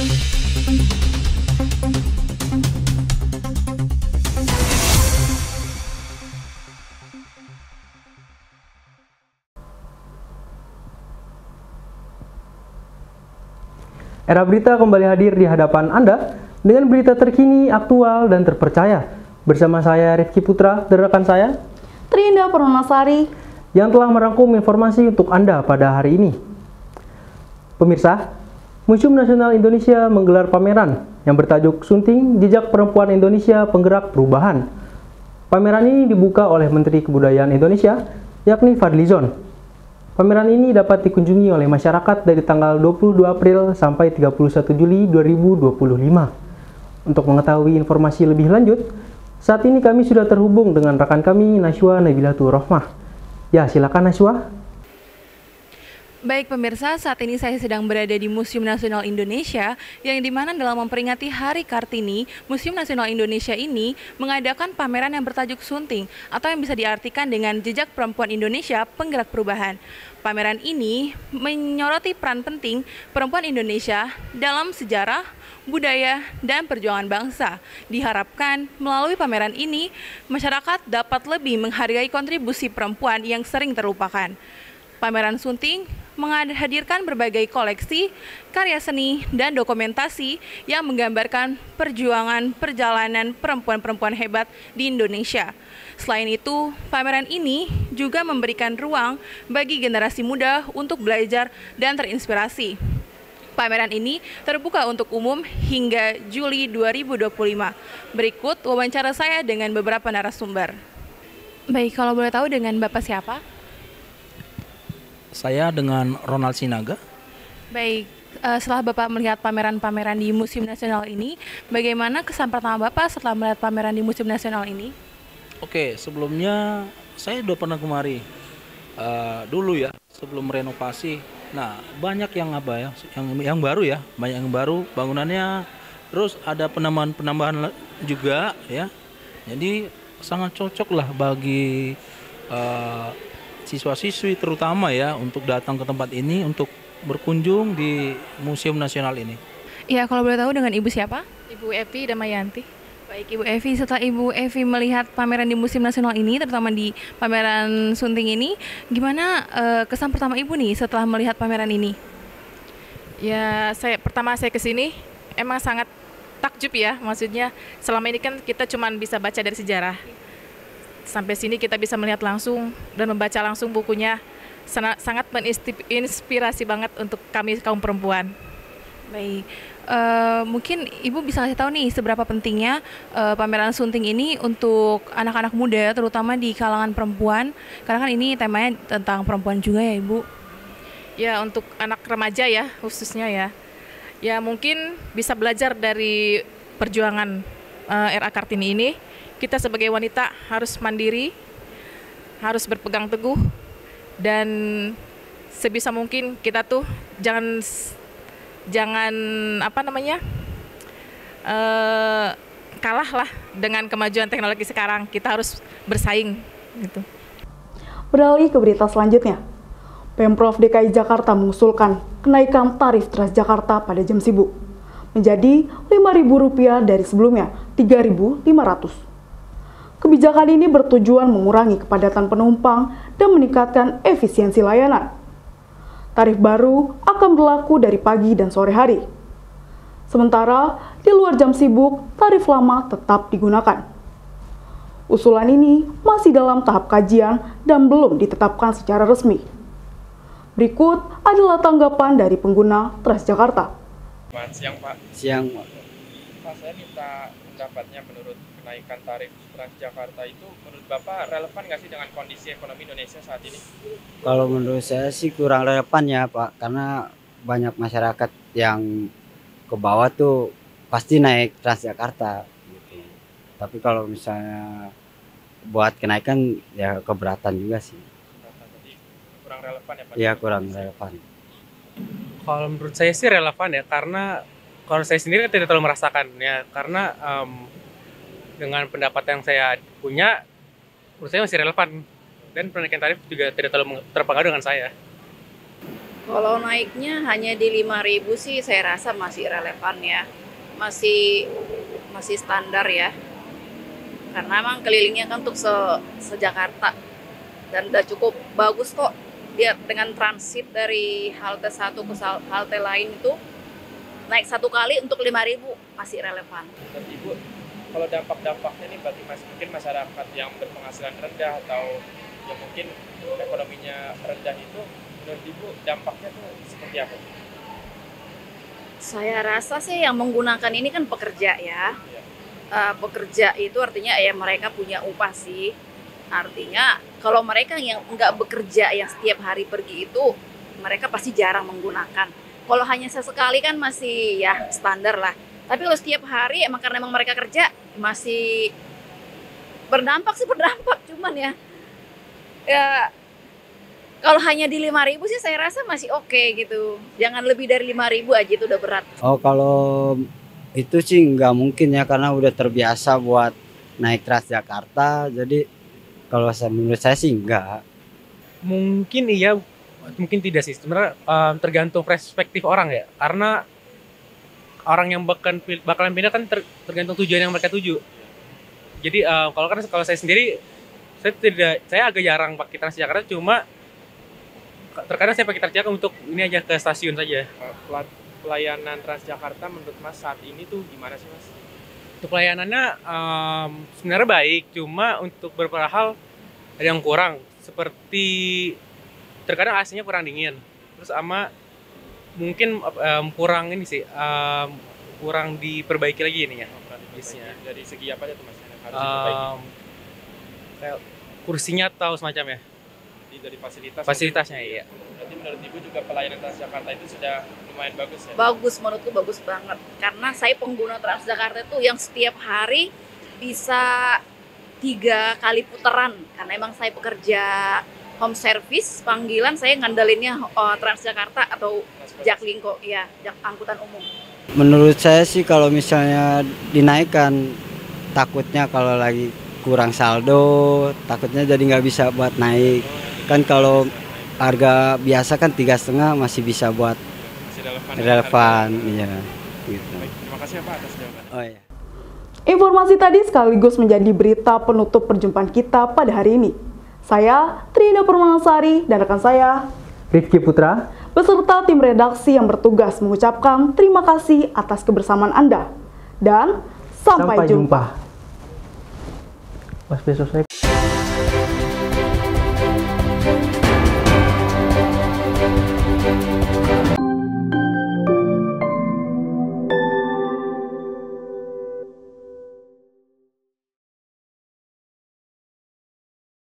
Era Berita kembali hadir di hadapan Anda dengan berita terkini, aktual, dan terpercaya. Bersama saya Rifki Putra dan rekan saya Trinda Purnasari yang telah merangkum informasi untuk Anda pada hari ini. Pemirsa, Museum Nasional Indonesia menggelar pameran yang bertajuk Sunting Jejak Perempuan Indonesia Penggerak Perubahan. Pameran ini dibuka oleh Menteri Kebudayaan Indonesia, yakni Fadlizon. Pameran ini dapat dikunjungi oleh masyarakat dari tanggal 22 April sampai 31 Juli 2025. Untuk mengetahui informasi lebih lanjut, saat ini kami sudah terhubung dengan rekan kami, Nashwa Nabilatul Rohmah. Ya, silakan Nashwa. Baik pemirsa, saat ini saya sedang berada di Museum Nasional Indonesia, yang dimana dalam memperingati Hari Kartini, Museum Nasional Indonesia ini mengadakan pameran yang bertajuk Sunting, atau yang bisa diartikan dengan Jejak Perempuan Indonesia Penggerak Perubahan. Pameran ini menyoroti peran penting perempuan Indonesia dalam sejarah, budaya, dan perjuangan bangsa. Diharapkan melalui pameran ini, masyarakat dapat lebih menghargai kontribusi perempuan yang sering terlupakan. Pameran Sunting menghadirkan berbagai koleksi, karya seni, dan dokumentasi yang menggambarkan perjuangan perjalanan perempuan-perempuan hebat di Indonesia. Selain itu, pameran ini juga memberikan ruang bagi generasi muda untuk belajar dan terinspirasi. Pameran ini terbuka untuk umum hingga Juli 2025. Berikut wawancara saya dengan beberapa narasumber. Baik, kalau boleh tahu dengan Bapak siapa? Saya dengan Ronald Sinaga. Baik, setelah Bapak melihat pameran-pameran di Museum Nasional ini, bagaimana kesan pertama Bapak setelah melihat pameran di Museum Nasional ini? Oke, sebelumnya saya udah pernah kemari dulu ya, sebelum renovasi. Nah, banyak yang yang baru ya, banyak yang baru bangunannya. Terus ada penambahan juga ya. Jadi sangat cocok lah bagi siswa-siswi terutama ya untuk datang ke tempat ini untuk berkunjung di Museum Nasional ini. Ya, kalau boleh tahu dengan Ibu siapa? Ibu Evi Damayanti. Baik, Ibu Evi, setelah Ibu Evi melihat pameran di Museum Nasional ini, terutama di pameran Sunting ini, gimana kesan pertama Ibu nih setelah melihat pameran ini? Ya, pertama saya kesini emang sangat takjub ya, maksudnya selama ini kan kita cuma bisa baca dari sejarah. Sampai sini kita bisa melihat langsung dan membaca langsung bukunya, sangat menginspirasi banget untuk kami kaum perempuan. Baik, mungkin Ibu bisa kasih tahu nih seberapa pentingnya pameran Sunting ini untuk anak-anak muda, terutama di kalangan perempuan, karena kan ini temanya tentang perempuan juga ya Ibu. Ya, untuk anak remaja ya khususnya ya. Ya mungkin bisa belajar dari perjuangan RA Kartini ini. Kita sebagai wanita harus mandiri, harus berpegang teguh, dan sebisa mungkin kita tuh jangan kalah lah dengan kemajuan teknologi sekarang. Kita harus bersaing gitu. Beralih ke berita selanjutnya. Pemprov DKI Jakarta mengusulkan kenaikan tarif Transjakarta pada jam sibuk menjadi Rp5.000 dari sebelumnya Rp3.500. Kebijakan ini bertujuan mengurangi kepadatan penumpang dan meningkatkan efisiensi layanan. Tarif baru akan berlaku dari pagi dan sore hari. Sementara di luar jam sibuk, tarif lama tetap digunakan. Usulan ini masih dalam tahap kajian dan belum ditetapkan secara resmi. Berikut adalah tanggapan dari pengguna Transjakarta. Selamat siang Pak. Siang Pak. Pak, saya minta pendapatnya menurut kenaikan tarif Transjakarta itu menurut Bapak relevan nggak sih dengan kondisi ekonomi Indonesia saat ini? Kalau menurut saya sih kurang relevan ya Pak, karena banyak masyarakat yang ke bawah tuh pasti naik Transjakarta gitu. Tapi kalau misalnya buat kenaikan ya keberatan juga sih. Jadi kurang relevan ya Pak? Iya, kurang relevan. Kalau menurut saya sih relevan ya, karena kalau saya sendiri tidak terlalu merasakan ya, karena dengan pendapat yang saya punya, menurut saya masih relevan, dan penaikan tarif juga tidak terlalu terpengaruh dengan saya. Kalau naiknya hanya di 5.000 sih saya rasa masih relevan ya. Masih standar ya. Karena emang kelilingnya kan untuk se-Jakarta. Dan udah cukup bagus kok. Dia dengan transit dari halte satu ke halte lain itu naik satu kali untuk 5.000 masih relevan. Dan Ibu, kalau dampak-dampaknya nih bagi mungkin masyarakat yang berpenghasilan rendah atau yang mungkin ekonominya rendah itu, menurut Ibu dampaknya tuh seperti apa? Saya rasa sih yang menggunakan ini kan pekerja ya. Pekerja itu artinya ya mereka punya upah sih. Artinya kalau mereka yang nggak bekerja yang setiap hari pergi itu, mereka pasti jarang menggunakan. Kalau hanya sesekali kan masih ya standar lah. Tapi kalau setiap hari karena mereka kerja masih berdampak sih berdampak. Cuman ya kalau hanya di 5.000 sih saya rasa masih oke gitu. Jangan lebih dari 5.000 aja itu udah berat. Oh, kalau itu sih nggak mungkin ya, karena udah terbiasa buat naik Transjakarta. Jadi kalau menurut saya sih enggak. Mungkin iya, mungkin tidak sih. Sebenarnya tergantung perspektif orang ya. Karena orang yang bakalan pindah kan tergantung tujuan yang mereka tuju. Jadi kalau saya sendiri, saya agak jarang pakai Transjakarta. Cuma terkadang saya pakai Transjakarta untuk ini aja ke stasiun saja. Pelayanan Transjakarta menurut Mas saat ini tuh gimana sih Mas? Untuk pelayanannya sebenarnya baik, cuma untuk beberapa hal ada yang kurang. Seperti terkadang AC-nya kurang dingin. Terus sama mungkin kurang ini sih, kurang diperbaiki lagi ini ya. Bisnya. Dari segi apa aja tuh Mas yang harus diperbaiki? Kayak kursinya atau semacamnya. Dari fasilitas. Fasilitasnya iya. Berarti menurut Ibu juga pelayanan Transjakarta itu sudah lumayan bagus ya? Bagus, menurutku bagus banget. Karena saya pengguna Transjakarta itu yang setiap hari bisa 3 kali putaran. Karena emang saya pekerja home service, panggilan saya ngandelinnya Transjakarta atau Jaklingko, ya, angkutan umum. Menurut saya sih kalau misalnya dinaikkan, takutnya kalau lagi kurang saldo, takutnya jadi nggak bisa buat naik. Kan kalau harga biasa kan 3,5 masih bisa buat relevan, iya. Gitu. Baik, terima kasih ya Pak atas jawabannya. Oh iya. Informasi tadi sekaligus menjadi berita penutup perjumpaan kita pada hari ini. Saya Trina Permanasari dan rekan saya Rifki Putra beserta tim redaksi yang bertugas mengucapkan terima kasih atas kebersamaan Anda dan sampai jumpa. Mas besok saya